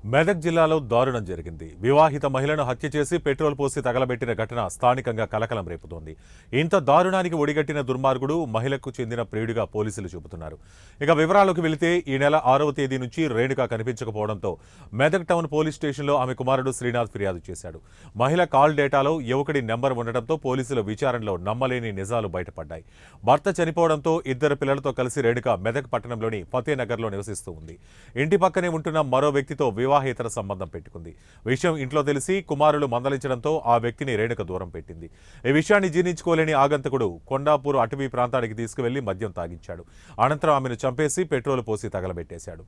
మెదక్ జిల్లాలో దారుణం జరిగింది. వివాహిత మహిళను హత్య చేసి పెట్రోల్ పోసి తగలబెట్టిన ఘటన స్థానికంగా కలకలం రేపుతోంది. ఇంత దారుణానికి ఒడిగట్టిన దుర్మార్గుడు మహిళకు చెందిన ప్రియుడిగా పోలీసులు చెబుతున్నారు. ఇక వివరాలకు వెళితే ఈ నెల 6వ తేదీ నుంచి రేణుక కనిపించకపోవడంతో మెదక్ టౌన్ పోలీస్ స్టేషన్లో ఆమె కుమారుడు శ్రీనాథ్ ఫిర్యాదు చేశాడు. మహిళ కాల్ డేటాలో యువకుడి నెంబర్ ఉండటంతో పోలీసుల విచారణలో నమ్మలేని నిజాలు బయటపడ్డాయి. భర్త చనిపోవడంతో ఇద్దరు పిల్లలతో కలిసి రేణుక మెదక్ పట్టణంలోని ఫతేనగర్లో నివసిస్తూ ఉంది. ఇంటి పక్కనే ఉంటున్న మరో వ్యక్తితో వివాహేతర సంబంధం పెట్టుకుంది. విషయం ఇంట్లో తెలిసి కుమారులు మందలించడంతో ఆ వ్యక్తిని రేణుక దూరం పెట్టింది. ఈ విషయాన్ని జీర్ణించుకోలేని ఆగంతకుడు కొండాపూర్ అటవీ ప్రాంతానికి తీసుకువెళ్లి మద్యం తాగించాడు. అనంతరం ఆమెను చంపేసి పెట్రోల్ పోసి తగలబెట్టేశాడు.